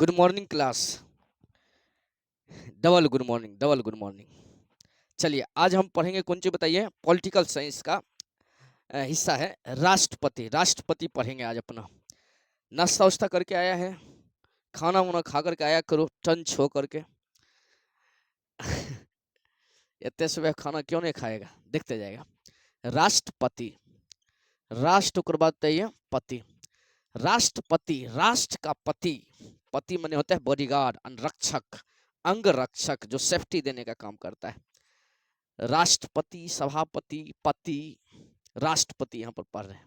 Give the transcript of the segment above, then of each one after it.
Good morning class. Double good morning, double good morning. चलिए आज हम पढ़ेंगे कौन सी बताइए, पॉलिटिकल साइंस का हिस्सा है राष्ट्रपति। राष्ट्रपति पढ़ेंगे आज अपना। नाश्ता उस्ता करके आया है, खाना वाना खा करके आया करो टंच हो करके। इतने सुबह खाना क्यों नहीं खाएगा, देखते जाएगा। राष्ट्रपति, राष्ट्र के बाद बताइए पति। राष्ट्रपति, राष्ट्र का पति। पति माने होता है बॉडीगार्ड, अंगरक्षक, अंगरक्षक जो सेफ्टी देने का काम करता है। राष्ट्रपति, सभापति, पति, राष्ट्रपति यहाँ पर पढ़ रहे हैं।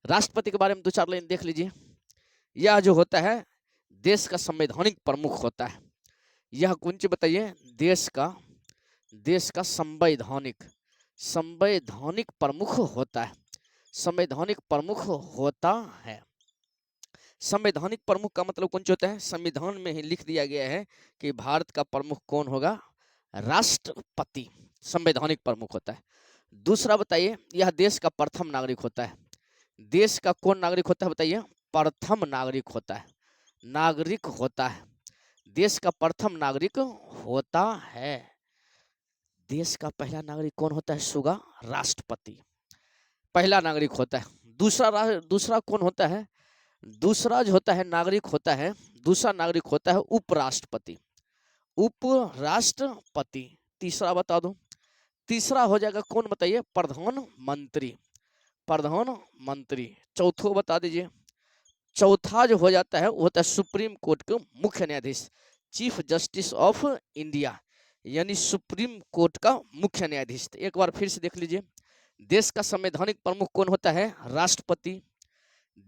राष्ट्रपति के बारे में दो चार लाइन देख लीजिए। यह जो होता है देश का संवैधानिक प्रमुख होता है। यह कौन सी बताइए, देश का संवैधानिक, संवैधानिक प्रमुख होता है। संवैधानिक प्रमुख होता है। संवैधानिक प्रमुख का मतलब कौन सा होता है, संविधान में ही लिख दिया गया है कि भारत का प्रमुख कौन होगा, राष्ट्रपति संवैधानिक प्रमुख होता है। दूसरा बताइए, यह देश का प्रथम नागरिक होता है। देश का कौन नागरिक होता है बताइए, प्रथम नागरिक होता है, नागरिक होता है। देश का प्रथम नागरिक होता है। देश का पहला नागरिक कौन होता है सुगा, राष्ट्रपति पहला नागरिक होता है। दूसरा कौन होता है, दूसरा जो होता है नागरिक होता है, दूसरा नागरिक होता है उपराष्ट्रपति, उपराष्ट्रपति। तीसरा बता दो, तीसरा हो जाएगा कौन बताइए, प्रधानमंत्री, प्रधानमंत्री। चौथो बता दीजिए, चौथा जो हो जाता है वो होता है सुप्रीम कोर्ट के मुख्य न्यायाधीश, चीफ जस्टिस ऑफ इंडिया, यानी सुप्रीम कोर्ट का मुख्य न्यायाधीश। तो एक बार फिर से देख लीजिए, देश का संवैधानिक प्रमुख कौन होता है, राष्ट्रपति।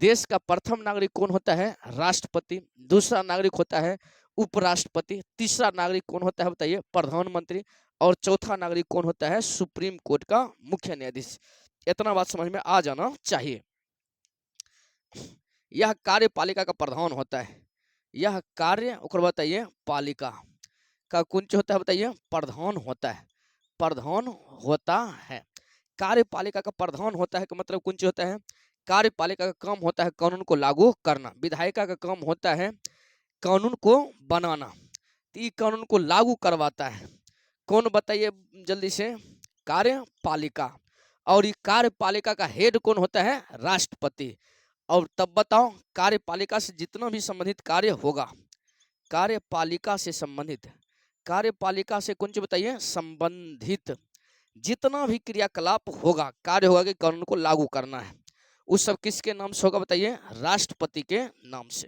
देश का प्रथम नागरिक कौन होता है, राष्ट्रपति। दूसरा नागरिक होता है उपराष्ट्रपति। तीसरा नागरिक कौन होता है बताइए, प्रधानमंत्री। और चौथा नागरिक कौन होता है, सुप्रीम कोर्ट का मुख्य न्यायाधीश। इतना बात समझ में आ जाना चाहिए। यह कार्यपालिका का प्रधान होता है। यह कार्य बताइए पालिका का कौन होता है बताइए, प्रधान होता है, प्रधान होता है। कार्यपालिका का प्रधान होता है का मतलब कौन होता है, कार्यपालिका का काम होता है कानून को लागू करना। विधायिका का काम होता है कानून को बनाना, तो ये कानून को लागू करवाता है कौन बताइए जल्दी से, कार्यपालिका। और ये कार्यपालिका का हेड कौन होता है, राष्ट्रपति। और तब बताओ, कार्यपालिका से जितना भी संबंधित कार्य होगा, कार्यपालिका से संबंधित, कार्यपालिका से कौन सी बताइए, संबंधित जितना भी क्रियाकलाप होगा, कार्य होगा कि कानून को लागू करना है, उस सब किसके नाम से होगा बताइए, राष्ट्रपति के नाम से।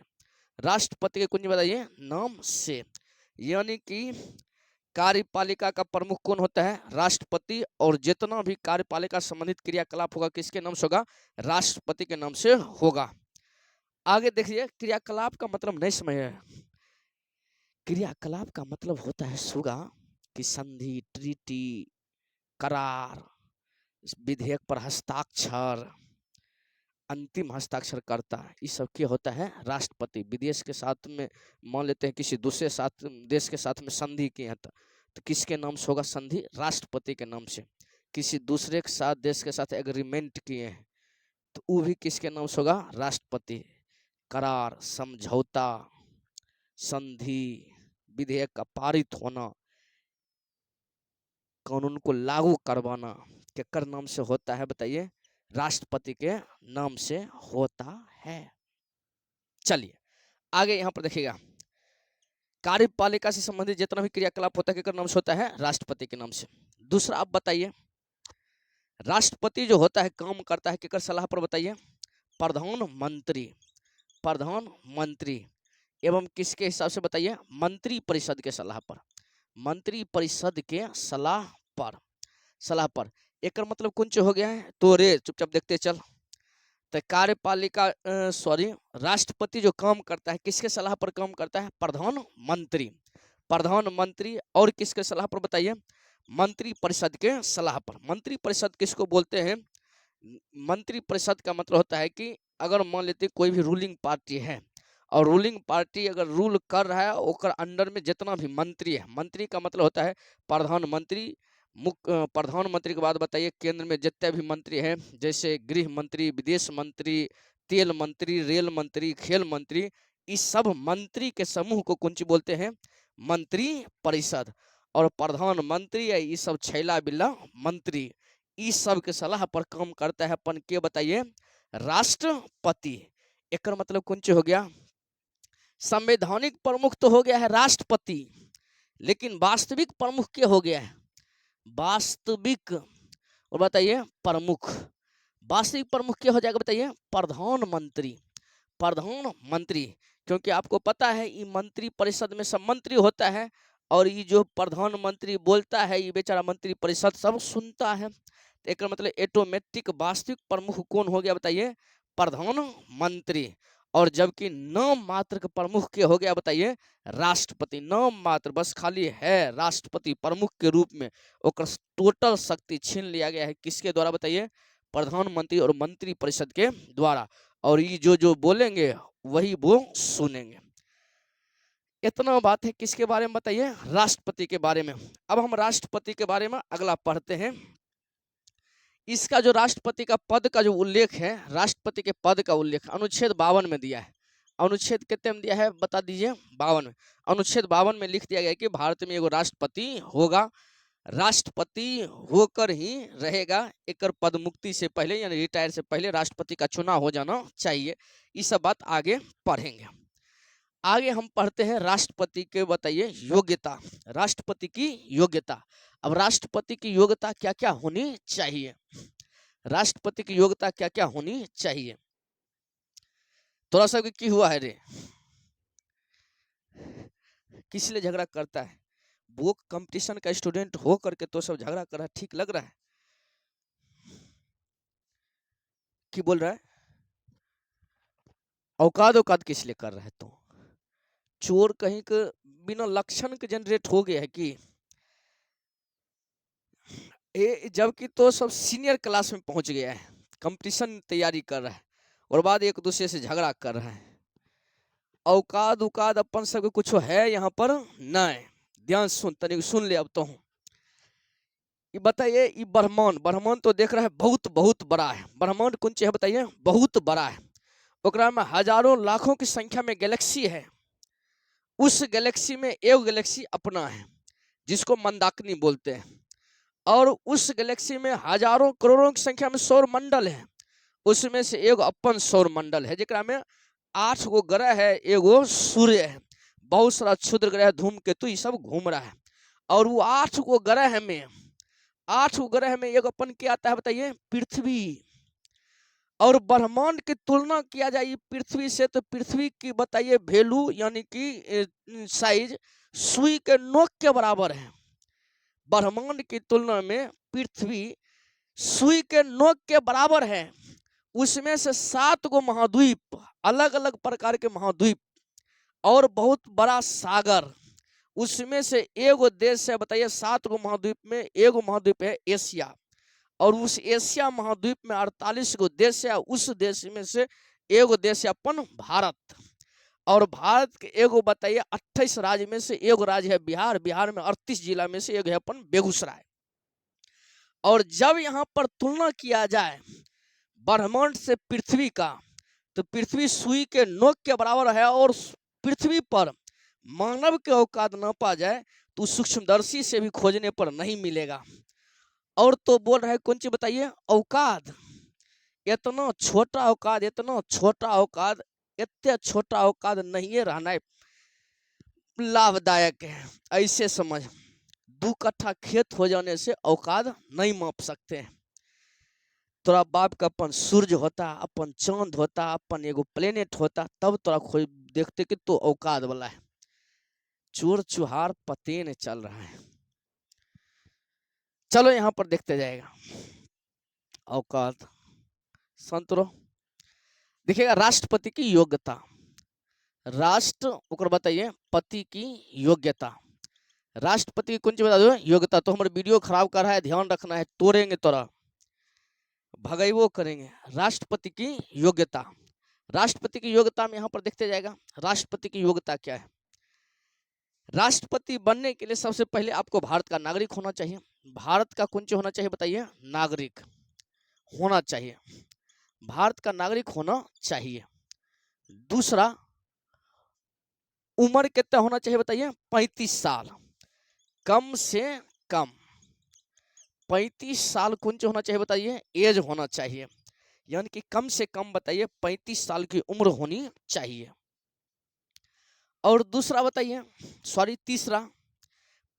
राष्ट्रपति के कुछ बताइए नाम से। यानी कि कार्यपालिका का प्रमुख कौन होता है, राष्ट्रपति। और जितना भी कार्यपालिका संबंधित क्रियाकलाप होगा किसके नाम से होगा, राष्ट्रपति के नाम से होगा। आगे देखिए, क्रियाकलाप का मतलब नहीं समझ रहे। क्रियाकलाप का मतलब होता है सुगा कि संधि, ट्रीटी, करार, विधेयक पर हस्ताक्षर, अंतिम हस्ताक्षर करता है, इस सब क्या होता है, राष्ट्रपति। विदेश के साथ में मान लेते हैं किसी दूसरे साथ देश के साथ में संधि किए हैं, तो किसके नाम से होगा संधि, राष्ट्रपति के नाम से। किसी दूसरे के साथ देश के साथ एग्रीमेंट किए हैं तो वो भी किसके नाम से होगा, राष्ट्रपति। करार, समझौता, संधि, विधेयक का पारित होना, कानून को लागू करवाना केकर नाम से होता है बताइए, राष्ट्रपति के नाम से होता है। चलिए आगे यहाँ पर देखिएगा, कार्यपालिका से संबंधित जितना भी क्रियाकलाप होता है केकर नाम से होता है, राष्ट्रपति के नाम से। दूसरा आप बताइए, राष्ट्रपति जो होता है काम करता है केकर सलाह पर बताइए, प्रधानमंत्री, प्रधानमंत्री। एवं किसके हिसाब से बताइए, मंत्री परिषद के सलाह पर, मंत्री परिषद के सलाह पर, सलाह पर। एक मतलब कौन हो गया है, तो रे चुपचाप देखते चल। तो कार्यपालिका सॉरी, राष्ट्रपति जो काम करता है किसके सलाह पर काम करता है, प्रधानमंत्री, प्रधानमंत्री। और किसके सलाह पर बताइए, मंत्री परिषद के सलाह पर। मंत्री परिषद किसको बोलते हैं, मंत्री परिषद का मतलब होता है कि अगर मान लेते कोई भी रूलिंग पार्टी है और रूलिंग पार्टी अगर रूल कर रहा है, ओकर अंडर में जितना भी मंत्री है, मंत्री का मतलब होता है प्रधानमंत्री। प्रधानमंत्री के बाद बताइए केंद्र में जितने भी मंत्री हैं, जैसे गृह मंत्री, विदेश मंत्री, तेल मंत्री, रेल मंत्री, खेल मंत्री, इस सब मंत्री के समूह को कौन सी बोलते हैं? मंत्री परिषद। और प्रधानमंत्री है ये सब छैला बिल्ला मंत्री, इस सब के सलाह पर काम करता है अपन के बताइए? राष्ट्रपति। एक मतलब कौन सी हो गया? संवैधानिक प्रमुख तो हो गया है राष्ट्रपति, लेकिन वास्तविक प्रमुख क्या हो गया है? वास्तविक, और बताइए प्रमुख, वास्तविक प्रमुख क्या हो जाएगा बताइए? प्रधानमंत्री। प्रधानमंत्री, क्योंकि आपको पता है ये मंत्री परिषद में सब मंत्री होता है, और ये जो प्रधानमंत्री बोलता है ये बेचारा मंत्री परिषद सब सुनता है। तो एक मतलब ऑटोमेटिक वास्तविक प्रमुख कौन हो गया बताइए? प्रधानमंत्री। और जबकि नाम मात्र के प्रमुख के हो गया बताइए? राष्ट्रपति। नाम मात्र, बस खाली है राष्ट्रपति प्रमुख के रूप में, और टोटल शक्ति छीन लिया गया है किसके द्वारा बताइए? प्रधानमंत्री और मंत्री परिषद के द्वारा। और ये जो जो बोलेंगे वही वो सुनेंगे। इतना बात है किसके बारे में बताइए? राष्ट्रपति के बारे में। अब हम राष्ट्रपति के बारे में अगला पढ़ते हैं। इसका जो राष्ट्रपति का पद का जो उल्लेख है, राष्ट्रपति के पद का उल्लेख अनुच्छेद 52 में दिया है। अनुच्छेद कितने में दिया है बता दीजिए? 52 में। अनुच्छेद 52 में लिख दिया गया है कि भारत में एगो राष्ट्रपति होगा, राष्ट्रपति होकर ही रहेगा, एक पद मुक्ति से पहले यानी रिटायर से पहले राष्ट्रपति का चुनाव हो जाना चाहिए। ये सब बात आगे पढ़ेंगे। आगे हम पढ़ते हैं राष्ट्रपति के बताइए योग्यता। राष्ट्रपति की योग्यता। अब राष्ट्रपति की योग्यता क्या क्या होनी चाहिए? राष्ट्रपति की योग्यता क्या क्या होनी चाहिए? थोड़ा सा की हुआ है रे, किस लिए झगड़ा करता है? वो कंपटीशन का स्टूडेंट हो करके तो सब झगड़ा कर रहा है, ठीक लग रहा है? की बोल रहा है? औकात औकात किस लिए कर रहा है? तो चोर कहीं के बिना लक्षण के जनरेट हो गया है कि जबकि तो सब सीनियर क्लास में पहुंच गया है, कंपटीशन तैयारी कर रहा है, और बाद एक दूसरे से झगड़ा कर रहा है। औकात औकात अपन सब कुछ है यहाँ पर नहीं। ध्यान सुन, तनिक सुन ले अब तो। ये बताइए, ये ब्रह्मांड, ब्रह्मांड तो देख रहा है बहुत बहुत बड़ा है। ब्रह्मांड कौन है बताइए? बहुत बड़ा है। ओकरा में हजारों लाखों की संख्या में गैलेक्सी है। उस गैलेक्सी में एक गैलेक्सी अपना है जिसको मंदाकिनी बोलते हैं, और उस गैलेक्सी में हजारों करोड़ों की संख्या में सौर मंडल है। उसमें से एक अपन सौर मंडल है जेकरा में 8 गो ग्रह है, एगो सूर्य है, बहुत सारा क्षुद्र ग्रह धूमकेतु ये सब घूम रहा है। और वो 8 गो ग्रह में, 8 गो ग्रह में एक अपन क्या आता है बताइए? पृथ्वी। और ब्रह्मांड की तुलना किया जाए पृथ्वी से तो पृथ्वी की बताइए वैल्यू यानी कि साइज सुई के नोक के बराबर है। ब्रह्मांड की तुलना में पृथ्वी सुई के नोक के बराबर है। उसमें से 7 गो महाद्वीप, अलग अलग प्रकार के महाद्वीप, और बहुत बड़ा सागर। उसमें से एगो देश है बताइए, 7 गो महाद्वीप में एगो महाद्वीप है एशिया, और उस एशिया महाद्वीप में 48 गो देश है। उस देश में से एगो देश है अपन भारत, और भारत के एगो बताइए 28 राज्य में से एगो राज्य है बिहार। बिहार में 38 जिला में से एक है अपन बेगूसराय। और जब यहाँ पर तुलना किया जाए ब्रह्मांड से पृथ्वी का, तो पृथ्वी सुई के नोक के बराबर है, और पृथ्वी पर मानव के औकात न पा जाए तो सूक्ष्मदर्शी से भी खोजने पर नहीं मिलेगा। और तो बोल रहे कौन सी बताइए? औकात। इतना छोटा औकात, इतना छोटा औकात, इतने छोटा औकात नहीं रहना लाभदायक है। ऐसे समझ, 2 कट्ठा खेत हो जाने से औकात नहीं माप सकते हैं। तोरा बाप का अपन सूर्य होता, अपन चांद होता, अपन एगो प्लेनेट होता, तब तोरा खोज देखते कि तो औकात वाला है। चोर चुहार पते नहीं चल रहा है। चलो यहाँ पर देखते जाएगा औकात संतरो। देखिएगा राष्ट्रपति की योग्यता। राष्ट्र ओकर बताइए पति की योग्यता। राष्ट्रपति की कौन सी बता दो योग्यता? तो हमारे वीडियो खराब कर रहा है, ध्यान रखना है, तोड़ेंगे तोरा, भगाइबो करेंगे। राष्ट्रपति की योग्यता। राष्ट्रपति की योग्यता में यहाँ पर देखते जाएगा राष्ट्रपति की योग्यता क्या है। राष्ट्रपति बनने के लिए सबसे पहले आपको भारत का नागरिक होना चाहिए। भारत का कौन सी होना चाहिए बताइए? नागरिक होना चाहिए, भारत का नागरिक होना चाहिए। दूसरा, उम्र कितना होना चाहिए बताइए? 35 साल, कम से कम 35 साल कौन होना चाहिए बताइए? एज होना चाहिए, यानी कि कम से कम बताइए 35 साल की उम्र होनी चाहिए। और दूसरा बताइए, सॉरी तीसरा,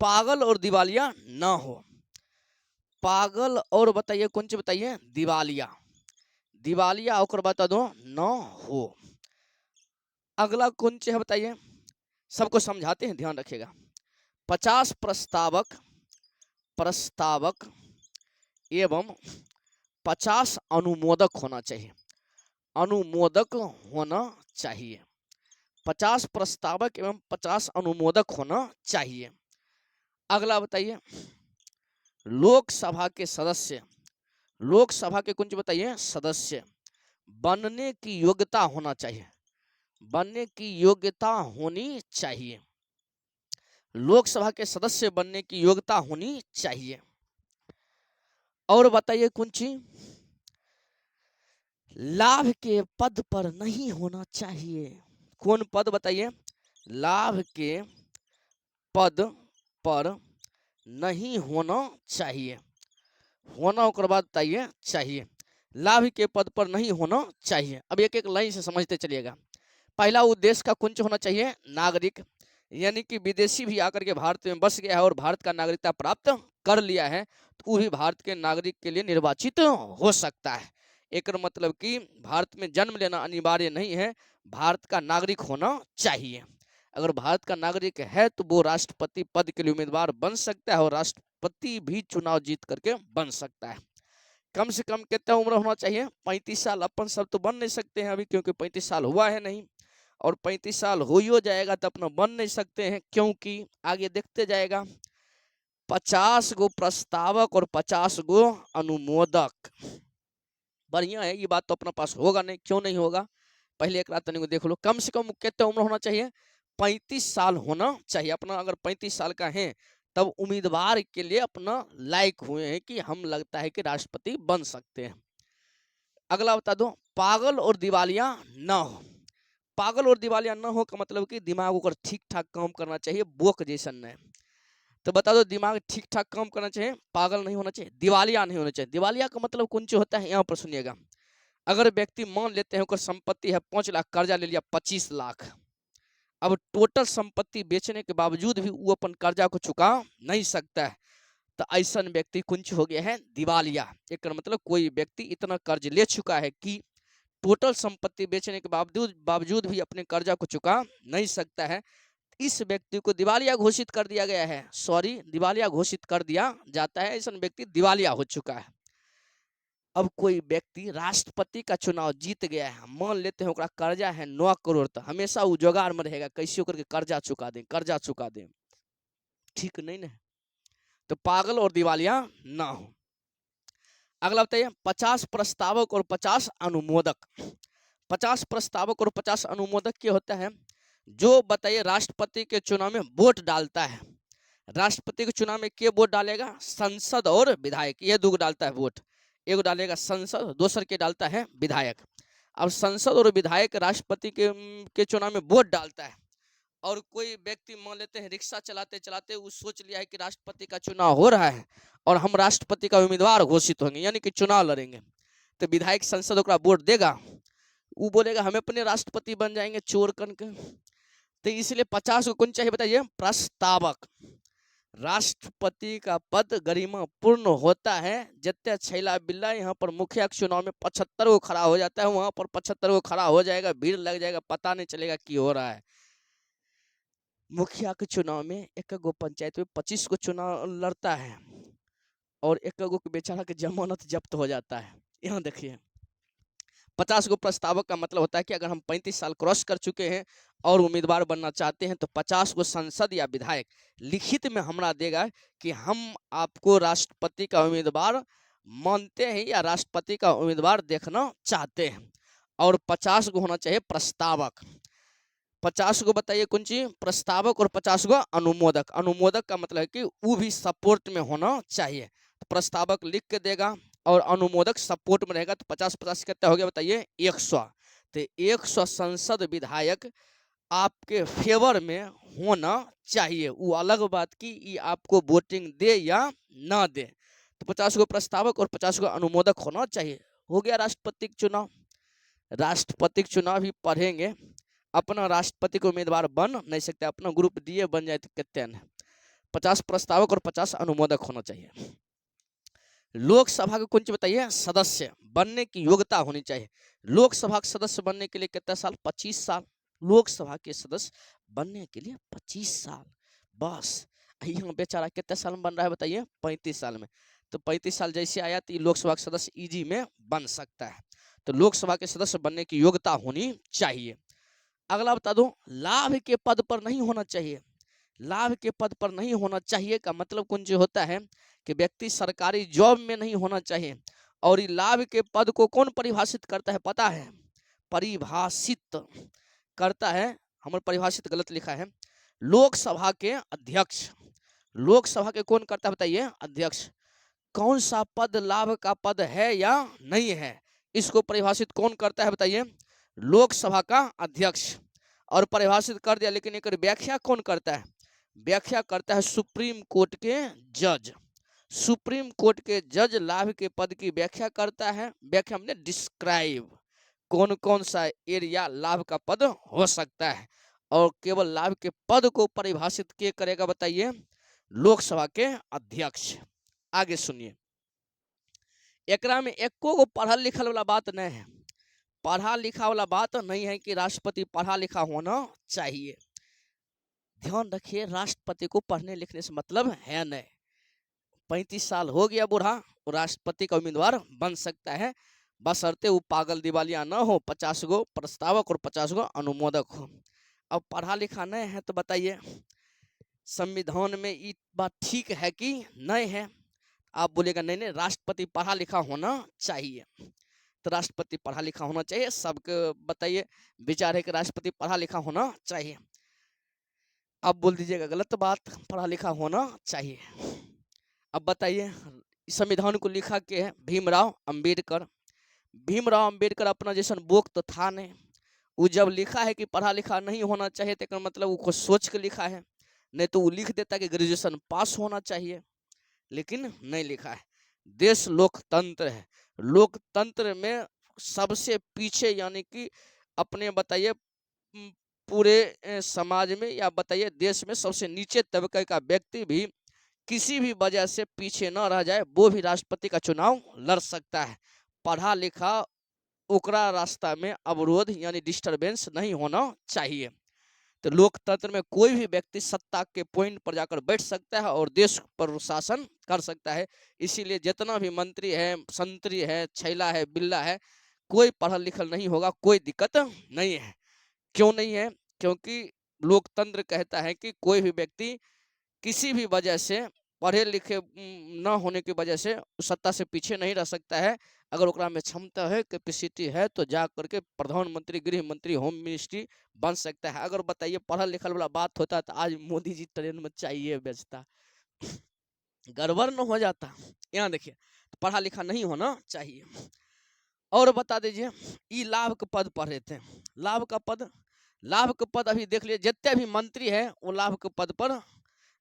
पागल और दिवालिया ना हो। पागल और बताइए कौन सी बताइए? दिवालिया, दिवालिया और बता दो न हो। अगला कौन सी है बताइए? सबको समझाते हैं, ध्यान रखिएगा। 50 प्रस्तावक प्रस्तावक एवं 50 अनुमोदक होना चाहिए, अनुमोदक होना चाहिए। 50 प्रस्तावक एवं 50 अनुमोदक होना चाहिए। अगला बताइए, लोकसभा के सदस्य, लोकसभा के कुछ बताइए? सदस्य बनने की योग्यता होना चाहिए, बनने की योग्यता होनी चाहिए। लोकसभा के सदस्य बनने की योग्यता होनी चाहिए। और बताइए कुछ, लाभ के पद पर नहीं होना चाहिए। कौन पद बताइए? लाभ के पद पर नहीं होना चाहिए, होना और बाद बताइए चाहिए। लाभ के पद पर नहीं होना चाहिए। अब एक एक लाइन से समझते चलिएगा। पहला उद्देश्य का कुंज होना चाहिए नागरिक, यानी कि विदेशी भी आकर के भारत में बस गया है और भारत का नागरिकता प्राप्त कर लिया है, तो वो भी भारत के नागरिक के लिए निर्वाचित हो सकता है। एक मतलब कि भारत में जन्म लेना अनिवार्य नहीं है, भारत का नागरिक होना चाहिए। अगर भारत का नागरिक है तो वो राष्ट्रपति पद के लिए उम्मीदवार बन सकता है और राष्ट्रपति भी चुनाव जीत करके बन सकता है। कम से कम कितना उम्र होना चाहिए? 35 साल। अपन सब तो बन नहीं सकते हैं अभी, क्योंकि 35 साल हुआ है नहीं, और 35 साल हो ही जाएगा तो अपना बन नहीं सकते हैं, क्योंकि आगे देखते जाएगा 50 गो प्रस्तावक और 50 गो अनुमोदक। बढ़िया है, ये बात तो अपना पास होगा नहीं, क्यों नहीं होगा? पहले एक रात को देख लो। कम से कम कितना उम्र होना चाहिए? 35 साल होना चाहिए। अपना अगर 35 साल का है तब उम्मीदवार के लिए अपना लायक हुए हैं कि हम लगता है कि राष्ट्रपति बन सकते हैं। अगला बता दो, पागल और दिवालिया ना हो। पागल और दिवालिया ना हो का मतलब कि दिमाग ऊपर ठीक ठाक काम करना चाहिए, बोक जैसा नहीं। तो बता दो, दिमाग ठीक ठाक काम करना चाहिए, पागल नहीं होना चाहिए, दिवालिया नहीं होना चाहिए। दिवालिया का मतलब कौन सी होता है? यहाँ पर सुनिएगा। अगर व्यक्ति मान लेते हैं उसका संपत्ति है 5 लाख, कर्जा ले लिया 25 लाख, अब टोटल संपत्ति बेचने के बावजूद भी वो अपन कर्जा को चुका नहीं सकता है, तो ऐसा व्यक्ति कुंच हो गया है दिवालिया। एक मतलब कोई व्यक्ति इतना कर्ज ले चुका है कि टोटल संपत्ति बेचने के बावजूद भी अपने कर्जा को चुका नहीं सकता है, इस व्यक्ति को दिवालिया घोषित कर दिया गया है। सॉरी, दिवालिया घोषित कर दिया जाता है, ऐसा व्यक्ति दिवालिया हो चुका है। अब कोई व्यक्ति राष्ट्रपति का चुनाव जीत गया है, मान लेते हैं उसका कर्जा है 9 करोड़, तो हमेशा वो जुगाड़ में रहेगा कैसे करके कर्जा चुका दें, कर्जा चुका दें। ठीक नहीं ना? तो पागल और दिवालिया ना हो। अगला बताइए, 50 प्रस्तावक और 50 अनुमोदक। 50 प्रस्तावक और 50 अनुमोदक क्या होता है? जो बताइए राष्ट्रपति के चुनाव में वोट डालता है। राष्ट्रपति के चुनाव में क्या वोट डालेगा? संसद और विधायक, ये दो डालता है वोट। एक डालेगा संसद, दूसर के डालता है विधायक। अब संसद और विधायक राष्ट्रपति के चुनाव में वोट डालता है, और कोई व्यक्ति मान लेते हैं रिक्शा चलाते चलाते वो सोच लिया है कि राष्ट्रपति का चुनाव हो रहा है और हम राष्ट्रपति का उम्मीदवार घोषित होंगे, यानी कि चुनाव लड़ेंगे, तो विधायक संसद ओकरा वोट देगा, वो बोलेगा हम अपने राष्ट्रपति बन जाएंगे चोर करके। तो इसलिए 50 को कौन चाहिए बताइए? प्रस्तावक। राष्ट्रपति का पद गरिमा पूर्ण होता है। जितने छैला बिल्ला यहाँ पर मुखिया के चुनाव में 75 को खड़ा हो जाता है, वहां पर 75 को खड़ा हो जाएगा, भीड़ लग जाएगा, पता नहीं चलेगा की हो रहा है। मुखिया के चुनाव में एक गो पंचायत में 25 को चुनाव लड़ता है और एक गो के बेचारा के जमानत जब्त हो जाता है। यहाँ देखिए, 50 गो प्रस्तावक का मतलब होता है कि अगर हम 35 साल क्रॉस कर चुके हैं और उम्मीदवार बनना चाहते हैं तो 50 गो संसद या विधायक लिखित में हमरा देगा कि हम आपको राष्ट्रपति का उम्मीदवार मानते हैं या राष्ट्रपति का उम्मीदवार देखना चाहते हैं। और 50 गो होना चाहिए प्रस्तावक। 50 गो बताइए कौन चीज? प्रस्तावक और 50 गो अनुमोदक। अनुमोदक का मतलब है कि वो भी सपोर्ट में होना चाहिए। तो प्रस्तावक लिख के देगा और अनुमोदक सपोर्ट में रहेगा, तो 50-50 कितना हो गया बताइए? 100। तो 100 संसद विधायक आपके फेवर में होना चाहिए। वो अलग बात की ये आपको वोटिंग दे या ना दे। तो 50 गो प्रस्तावक और 50 गो अनुमोदक होना चाहिए। हो गया राष्ट्रपति चुनाव। राष्ट्रपति चुनाव भी पढ़ेंगे। अपना राष्ट्रपति के उम्मीदवार बन नहीं सकते, अपना ग्रुप दिए बन जाए तो कहते हैं। 50 प्रस्तावक और 50 अनुमोदक होना चाहिए। लोकसभा के कुछ बताइए सदस्य बनने की योग्यता होनी चाहिए। लोकसभा के सदस्य बनने के लिए कितना साल? 25 साल। लोकसभा के सदस्य बनने के लिए 25 साल बस। यहाँ बेचारा कितने साल में बन रहा है बताइए? 35 साल में। तो 35 साल जैसे आया तो लोकसभा के सदस्य इजी में बन सकता है। तो लोकसभा के सदस्य बनने की योग्यता होनी चाहिए। अगला बता दो, लाभ के पद पर नहीं होना चाहिए। लाभ के पद पर नहीं होना चाहिए का मतलब कुछ होता है कि व्यक्ति सरकारी जॉब में नहीं होना चाहिए। और ये लाभ के पद को कौन परिभाषित करता है पता है? परिभाषित करता है, हमारे परिभाषित गलत लिखा है, लोकसभा के अध्यक्ष। लोकसभा के कौन करता है बताइए? अध्यक्ष। कौन सा पद लाभ का पद है या नहीं है, इसको परिभाषित कौन करता है बताइए? लोकसभा का अध्यक्ष। और परिभाषित कर दिया, लेकिन एक व्याख्या कौन करता है? व्याख्या करता है सुप्रीम कोर्ट के जज। सुप्रीम कोर्ट के जज लाभ के पद की व्याख्या करता है। व्याख्या हमने डिस्क्राइब कौन कौन सा एरिया लाभ का पद हो सकता है। और केवल लाभ के पद को परिभाषित के करेगा बताइए? लोकसभा के अध्यक्ष। आगे सुनिए, एकरा में एको को पढ़ल लिखल वाला बात नहीं है। पढ़ा लिखा वाला बात नहीं है कि राष्ट्रपति पढ़ा लिखा होना चाहिए। ध्यान रखिए, राष्ट्रपति को पढ़ने लिखने से मतलब है नहीं। 35 साल हो गया बूढ़ा, वो राष्ट्रपति का उम्मीदवार बन सकता है, बशर्ते वो पागल दिवालिया न हो, 50 गो प्रस्तावक और 50 गो अनुमोदक हो। अब पढ़ा लिखा नहीं है तो बताइए संविधान में ये बात ठीक है कि नहीं है? आप बोलेगा नहीं नहीं राष्ट्रपति पढ़ा लिखा होना चाहिए। तो राष्ट्रपति पढ़ा लिखा होना चाहिए। सबके बताइए विचार है कि राष्ट्रपति पढ़ा लिखा होना चाहिए। आप बोल दीजिएगा गलत बात, पढ़ा लिखा होना चाहिए। अब बताइए संविधान को लिखा के है भीमराव अंबेडकर। भीमराव अंबेडकर अपना जैसा बोक तो था नहीं। वो जब लिखा है कि पढ़ा लिखा नहीं होना चाहिए तो मतलब वो कुछ सोच के लिखा है, नहीं तो वो लिख देता कि ग्रेजुएशन पास होना चाहिए, लेकिन नहीं लिखा है। देश लोकतंत्र है। लोकतंत्र में सबसे पीछे यानी कि अपने बताइए पूरे समाज में या बताइए देश में सबसे नीचे तबके का व्यक्ति भी किसी भी वजह से पीछे न रह जाए, वो भी राष्ट्रपति का चुनाव लड़ सकता है। पढ़ा लिखा ओकरा रास्ता में अवरोध यानी डिस्टरबेंस नहीं होना चाहिए। तो लोकतंत्र में कोई भी व्यक्ति सत्ता के पॉइंट पर जाकर बैठ सकता है और देश पर शासन कर सकता है। इसीलिए जितना भी मंत्री है, संतरी है, छैला है, बिल्ला है, कोई पढ़ल लिखल नहीं होगा, कोई दिक्कत नहीं है। क्यों नहीं है? क्योंकि लोकतंत्र कहता है कि कोई भी व्यक्ति किसी भी वजह से पढ़े लिखे न होने की वजह से सत्ता से पीछे नहीं रह सकता है। अगर ओकरा में क्षमता है, कैपेसिटी है, तो जा करके प्रधानमंत्री, गृह मंत्री, होम मिनिस्ट्री बन सकता है। अगर बताइए पढ़ल लिखल वाला बात होता तो आज मोदी जी ट्रेन में चाहिए बेचता, गड़बड़ न हो जाता। यहाँ देखिए पढ़ा लिखा नहीं होना चाहिए। और बता दीजिए ये लाभ के पद पर रहते हैं। लाभ का पद, लाभ के पद अभी देख लीजिए जितने भी मंत्री है वो लाभ के पद पर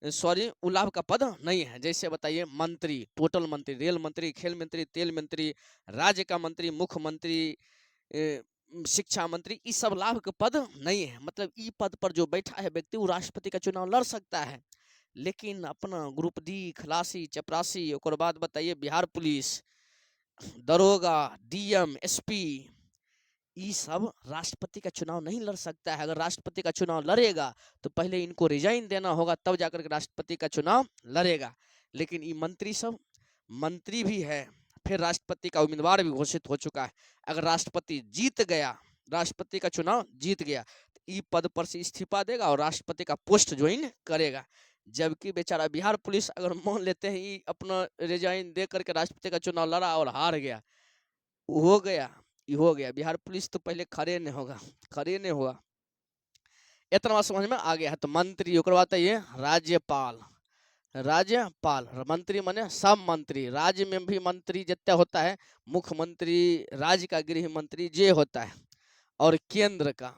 सॉरी वो लाभ का पद नहीं है। जैसे बताइए मंत्री, टोटल मंत्री, रेल मंत्री, खेल मंत्री, तेल मंत्री, राज्य का मंत्री, मुख्यमंत्री, शिक्षा मंत्री, ये सब लाभ के पद नहीं है। मतलब ई पद पर जो बैठा है व्यक्ति वो राष्ट्रपति का चुनाव लड़ सकता है, लेकिन अपना ग्रुप डी, खलासी, चपरासी, और बाद बताइए बिहार पुलिस, दरोगा, डीएम, एसपी, ये सब राष्ट्रपति का चुनाव नहीं लड़ सकता है। अगर राष्ट्रपति का चुनाव लड़ेगा तो पहले इनको रिजाइन देना होगा, तब जाकर के राष्ट्रपति का चुनाव लड़ेगा। लेकिन ये मंत्री सब, मंत्री भी है, फिर राष्ट्रपति का उम्मीदवार भी घोषित हो चुका है। अगर राष्ट्रपति जीत गया, राष्ट्रपति का चुनाव जीत गया, तो ये पद पर से इस्तीफा देगा और राष्ट्रपति का पोस्ट ज्वाइन करेगा। जबकि बेचारा बिहार पुलिस अगर मान लेते हैं ये अपना रिजाइन दे करके राष्ट्रपति का चुनाव लड़ा और हार गया, हो गया, ये हो गया, बिहार पुलिस तो पहले खड़े नहीं होगा, खड़े नहीं होगा। इतना बात समझ में आ गया है। तो मंत्री ओकर बाद ये राज्यपाल। राज्यपाल मंत्री माने सब मंत्री, राज्य में भी मंत्री जितना होता है, मुख्यमंत्री, राज्य का गृह मंत्री जे होता है, और केंद्र का,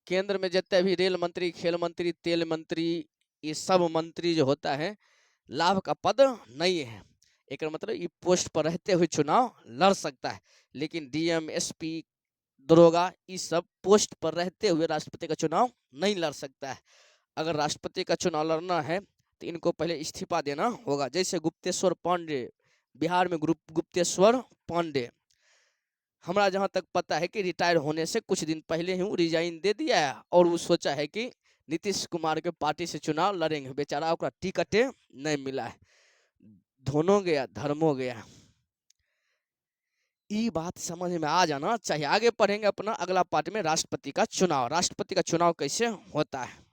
केंद्र में जितने भी रेल मंत्री, खेल मंत्री, तेल मंत्री, ये सब मंत्री जो होता है लाभ का पद नहीं है। एक मतलब ये पोस्ट पर रहते हुए चुनाव लड़ सकता है, लेकिन डीएम, एसपी, दरोगा इस सब पोस्ट पर रहते हुए राष्ट्रपति का चुनाव नहीं लड़ सकता है। अगर राष्ट्रपति का चुनाव लड़ना है तो इनको पहले इस्तीफा देना होगा। जैसे गुप्तेश्वर पांडे, बिहार में गुप्तेश्वर पांडे, हमारा जहां तक पता है कि रिटायर होने से कुछ दिन पहले ही रिजाइन दे दिया है और वो सोचा है कि नीतीश कुमार के पार्टी से चुनाव लड़ेंगे। बेचारा ओकरा टिकटे नहीं मिला है, धोनो गया धर्मो गया। ये बात समझ में आ जाना चाहिए। आगे पढ़ेंगे अपना अगला पार्ट में राष्ट्रपति का चुनाव। राष्ट्रपति का चुनाव कैसे होता है।